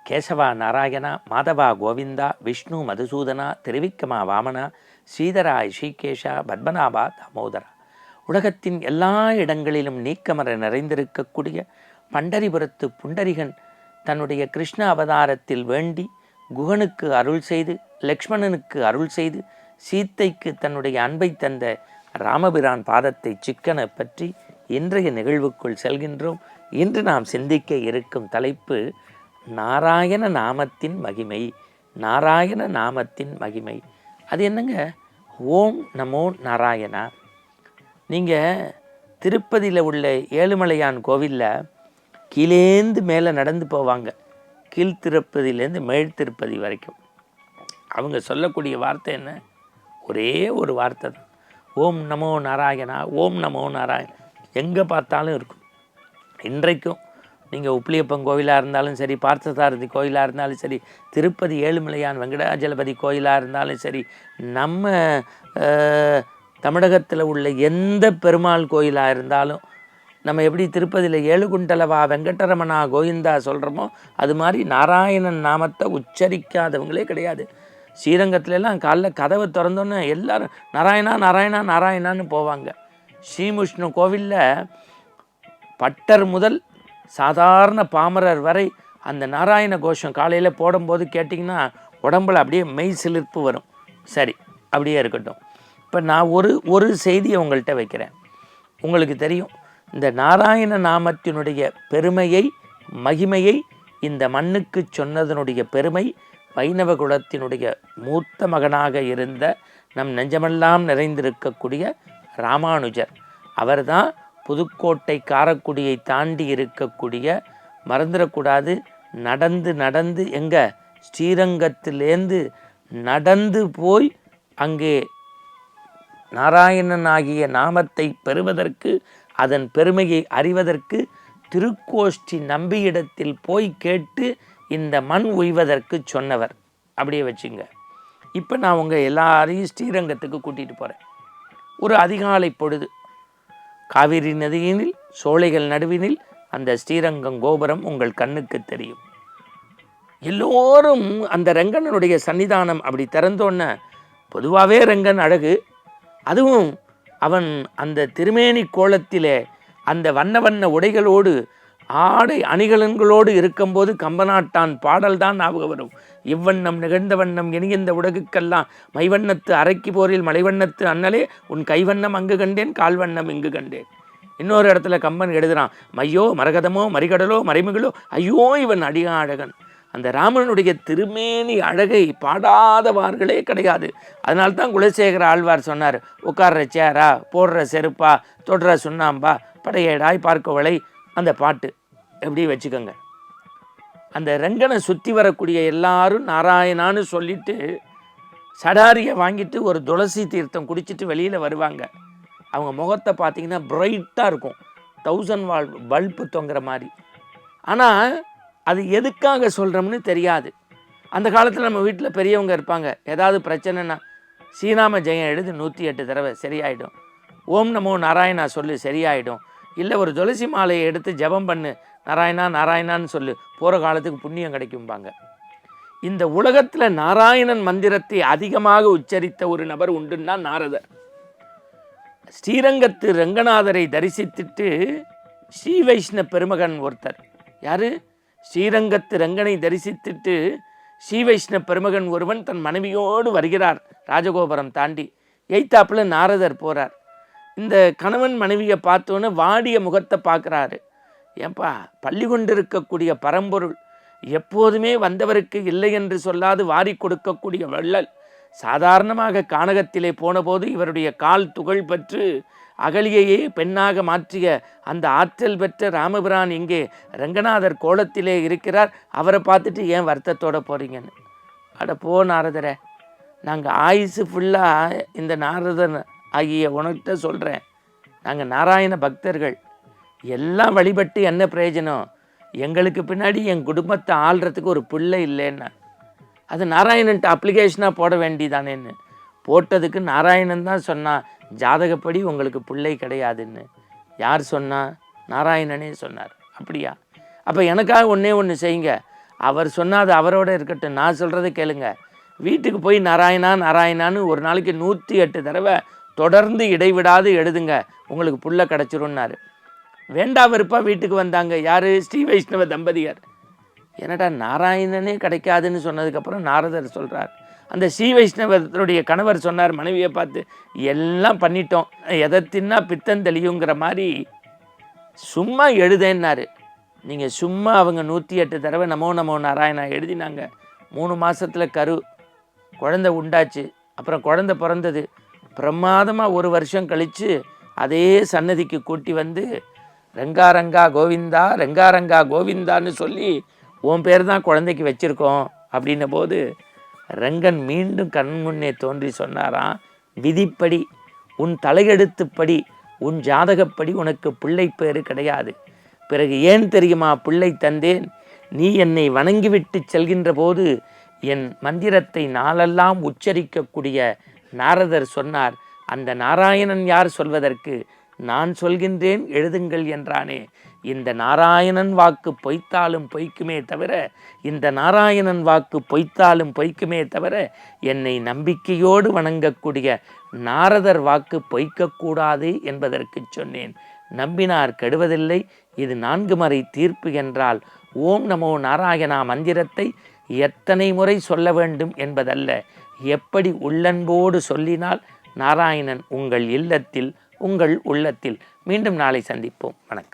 கேசவா நாராயணா, மாதவா கோவிந்தா, விஷ்ணு மதுசூதனா, திருவிக்கமா வாமனா, ஸ்ரீதரா ரிஷிகேஷா, பத்மநாபா தாமோதரா. உலகத்தின் எல்லா இடங்களிலும் நீக்கமர நிறைந்திருக்கக்கூடிய பண்டரிபுரத்து புண்டரிகன் தன்னுடைய கிருஷ்ண அவதாரத்தில் வேண்டி குகனுக்கு அருள் செய்து, லக்ஷ்மணனுக்கு அருள் செய்து, சீத்தைக்கு தன்னுடைய அன்பை தந்த ராமபிரான் பாதத்தை சிக்கன பற்றி இன்றைய நிகழ்வுக்குள் செல்கின்றோம். இன்று நாம் சிந்திக்க இருக்கும் தலைப்பு நாராயண நாமத்தின் மகிமை. நாராயண நாமத்தின் மகிமை அது என்னங்க? ஓம் நமோ நாராயணா. நீங்கள் திருப்பதியில் உள்ள ஏழுமலையான் கோவிலில் கீழேந்து மேலே நடந்து போவாங்க, கீழ்த்திருப்பதியிலேருந்து மேல் திருப்பதி வரைக்கும். அவங்க சொல்லக்கூடிய வார்த்தை என்ன? ஒரே ஒரு வார்த்தை தான், ஓம் நமோ நாராயணா, ஓம் நமோ நாராயணா. எங்கே பார்த்தாலும் இருக்கும். இன்றைக்கும் நீங்கள் உப்பிலியப்பன் கோவிலாக இருந்தாலும் சரி, பார்த்தசாரதி கோயிலாக இருந்தாலும் சரி, திருப்பதி ஏழுமலையான் வெங்கடாஜலபதி கோயிலாக இருந்தாலும் சரி, நம்ம தமிழகத்தில் உள்ள எந்த பெருமாள் கோயிலாக இருந்தாலும் நம்ம எப்படி திருப்பதியில் ஏழுகுண்டலவா வெங்கடரமணா கோவிந்தா சொல்கிறோமோ அது மாதிரி நாராயணன் நாமத்தை உச்சரிக்காதவங்களே கிடையாது. ஸ்ரீரங்கத்துலலாம் காலைல கதவை திறந்தோன்னே எல்லாரும் நாராயணா நாராயணா நாராயணான்னு போவாங்க. ஸ்ரீமுஷ்ணு கோவிலில் பட்டர் முதல் சாதாரண பாமரர் வரை அந்த நாராயண கோஷம் காலையில் போடும்போது கேட்டிங்கன்னா உடம்புல அப்படியே மெய் சிலிர்ப்பு வரும். சரி, அப்படியே இருக்கட்டும். இப்போ நான் ஒரு செய்தியை உங்கள்கிட்ட வைக்கிறேன். உங்களுக்கு தெரியும், இந்த நாராயண நாமத்தினுடைய பெருமையை, மகிமையை இந்த மண்ணுக்கு சொன்னதனுடைய பெருமை வைணவ குலத்தினுடைய மூத்த மகனாக இருந்த நம் நெஞ்சமெல்லாம் நிறைந்திருக்கக்கூடிய ராமானுஜர். அவர்தான் புதுக்கோட்டை காரைக்குடியை தாண்டி இருக்கக்கூடிய, மறந்துடக்கூடாது, நடந்து நடந்து எங்கே ஸ்ரீரங்கத்திலேருந்து நடந்து போய் அங்கே நாராயணனாகிய நாமத்தை பெறுவதற்கு, அதன் பெருமையை அறிவதற்கு திருக்கோஷ்டி நம்பியிடத்தில் போய் கேட்டு இந்த மண் உய்வதற்கு சொன்னவர். அப்படியே வச்சுங்க. இப்போ நான் உங்கள் எல்லாரையும் ஸ்ரீரங்கத்துக்கு கூட்டிகிட்டு போகிறேன். ஒரு அதிகாலை பொழுது, காவிரி நதியினில் சோலைகள் நடுவினில் அந்த ஸ்ரீரங்கம் கோபுரம் உங்கள் கண்ணுக்கு தெரியும். எல்லோரும் அந்த ரங்கனுடைய சன்னிதானம் அப்படி திறந்தோன்னே, பொதுவாகவே ரங்கன் அழகு, அதுவும் அவன் அந்த திருமேனி கோலத்திலே அந்த வண்ண வண்ண உடைகளோடு ஆடை அணிகலன்களோடு இருக்கும்போது கம்பநாட்டான் பாடல்தான் ஞாபகம் வரும். இவ்வண்ணம் நிகழ்ந்த வண்ணம் இனியந்த உலகுக்கெல்லாம் மைவண்ணத்து அரைக்கி போரில் மலைவண்ணத்து அண்ணலே உன் கைவண்ணம் அங்கு கண்டேன், கால்வண்ணம் இங்கு கண்டேன். இன்னொரு இடத்துல கம்பன் எழுதுறான், மையோ மரகதமோ மறிகடலோ மறைமுகளோ ஐயோ இவன் அடியாழகன். அந்த ராமனுடைய திருமேனி அழகை பாடாதவார்களே கிடையாது. அதனால்தான் குலசேகர ஆழ்வார் சொன்னார், உட்கார்ற சேரா, போடுற செருப்பா, தொடுற சுண்ணாம்பா, படையேடாய் பார்க்கவளை. அந்த பாட்டு எப்படி வச்சுக்கோங்க. அந்த ரங்கனை சுற்றி வரக்கூடிய எல்லாரும் நாராயணான்னு சொல்லிட்டு சடாரியை வாங்கிட்டு ஒரு துளசி தீர்த்தம் குடிச்சிட்டு வெளியில் வருவாங்க. அவங்க முகத்தை பார்த்தீங்கன்னா பிரைட்டாக இருக்கும், 1000 வாட் பல்பு தொங்குற மாதிரி. ஆனால் அது எதுக்காக சொல்கிறோம்னு தெரியாது. அந்த காலத்தில் நம்ம வீட்டில் பெரியவங்க இருப்பாங்க, ஏதாவது பிரச்சனைனா ஸ்ரீராம ஜெயம் எழுது 108 தடவை சரியாயிடும், ஓம் நமோ நாராயணா சொல்லு சரியாயிடும், இல்லை ஒரு துளசி மாலையை எடுத்து ஜபம் பண்ணு, நாராயணா நாராயணான்னு சொல்லு, போகிற காலத்துக்கு புண்ணியம் கிடைக்கும்பாங்க. இந்த உலகத்தில் நாராயணன் மந்திரத்தை அதிகமாக உச்சரித்த ஒரு நபர் உண்டுன்னா நாரதர். ஸ்ரீரங்கத்து ரங்கநாதரை தரிசித்துட்டு ஸ்ரீ வைஷ்ணவ பெருமகன் ஒருத்தர், யாரு? ஸ்ரீரங்கத்து ரங்கனை தரிசித்துட்டு ஸ்ரீ வைஷ்ணவ பெருமகன் ஒருவன் தன் மனைவியோடு வருகிறார். ராஜகோபுரம் தாண்டி எய்த்தாப்புல நாரதர் போகிறார். இந்த கணவன் மனைவியை பார்த்தோன்னு வாடிய முகத்தை பார்க்குறாரு. ஏன்பா, பள்ளி கொண்டிருக்கக்கூடிய பரம்பொருள், எப்போதுமே வந்தவருக்கு இல்லை என்று சொல்லாது வாரி கொடுக்கக்கூடிய வள்ளல், சாதாரணமாக கானகத்திலே போனபோது இவருடைய கால் துகள் பெற்று அகலியையே பெண்ணாக மாற்றிய அந்த ஆற்றல் பெற்ற ராமபிரான் இங்கே ரங்கநாதர் கோலத்திலே இருக்கிறார். அவரை பார்த்துட்டு ஏன் வருத்தத்தோடு போகிறீங்கன்னு. அட போ நாரதரை, நாங்கள் ஆயுசு ஃபுல்லாக இந்த நாரதன் ஆகிய உனக்கிட்ட சொல்கிறேன், நாங்கள் நாராயண பக்தர்கள், எல்லாம் வழிபட்டு என்ன பிரயோஜனம்? எங்களுக்கு பின்னாடி என் குடும்பத்தை ஆள்றதுக்கு ஒரு பிள்ளை இல்லைன்னா அது நாராயணன்ட்ட அப்ளிகேஷனாக போட வேண்டியதானேன்னு. போட்டதுக்கு நாராயணன் தான் சொன்னான், ஜாதகப்படி உங்களுக்கு பிள்ளை கிடையாதுன்னு. யார் சொன்னா? நாராயணனே சொன்னார். அப்படியா? அப்போ எனக்காக ஒன்றே ஒன்று செய்யுங்க, அவர் சொன்னால் அது அவரோட இருக்கட்டும், நான் சொல்கிறத கேளுங்க. வீட்டுக்கு போய் நாராயணா நாராயணான்னு ஒரு நாளைக்கு 108 தடவை தொடர்ந்து இடைவிடாது எழுதுங்க, உங்களுக்கு புள்ள கிடச்சிரும்னாரு. வேண்டா வெறுப்பா வீட்டுக்கு வந்தாங்க. யார்? ஸ்ரீ வைஷ்ணவ தம்பதியர். என்னடா நாராயணனே கிடைக்காதுன்னு சொன்னதுக்கப்புறம் நாரதர் சொல்கிறார். அந்த ஸ்ரீ வைஷ்ணவருடைய கணவர் சொன்னார் மனைவியை பார்த்து, எல்லாம் பண்ணிட்டோம், எதை தின்னா பித்தம் தெளியுங்கிற மாதிரி சும்மா எழுதேன்னாரு. நீங்கள் சும்மா அவங்க 108 தடவை நமோ நமோ நாராயணா எழுதினாங்க. 3 மாதத்தில் குழந்தை உண்டாச்சு. அப்புறம் குழந்தை பிறந்தது. பிரமாதமாக 1 வருஷம் கழித்து அதே சன்னதிக்கு கூட்டி வந்து ரங்காரங்கா கோவிந்தா ரங்காரங்கா கோவிந்தான்னு சொல்லி உன் பேர் தான் குழந்தைக்கு வச்சுருக்கோம் அப்படின்ன போது ரங்கன் மீண்டும் கண் முன்னே தோன்றி சொன்னாராம், விதிப்படி, உன் தலையெழுத்துப்படி, உன் ஜாதகப்படி உனக்கு பிள்ளை பேர் கிடையாது. பிறகு ஏன் தெரியுமா பிள்ளை தந்தேன்? நீ என்னை வணங்கிவிட்டு செல்கின்ற போது என் மந்திரத்தை நாளெல்லாம் உச்சரிக்கக்கூடிய நாரதர் சொன்னார், அந்த நாராயணன் யார் சொல்வதற்கு? நான் சொல்கின்றேன் எழுதுங்கள் என்றானே. இந்த நாராயணன் வாக்கு பொய்த்தாலும் பொய்க்குமே தவிர, இந்த நாராயணன் வாக்கு பொய்த்தாலும் பொய்க்குமே தவிர, என்னை நம்பிக்கையோடு வணங்கக்கூடிய நாரதர் வாக்கு பொய்க்கக்கூடாது என்பதற்கு சொன்னேன். நம்பினார் கெடுவதில்லை, இது 4 மறை தீர்ப்பு என்றால் ஓம் நமோ நாராயணா மந்திரத்தை எத்தனை முறை சொல்ல வேண்டும் என்பதல்ல, எப்படி உள்ளன்போடு சொல்லினால் நாராயணன் உங்கள் இல்லத்தில், உங்கள் உள்ளத்தில். மீண்டும் நாளை சந்திப்போம். வணக்கம்.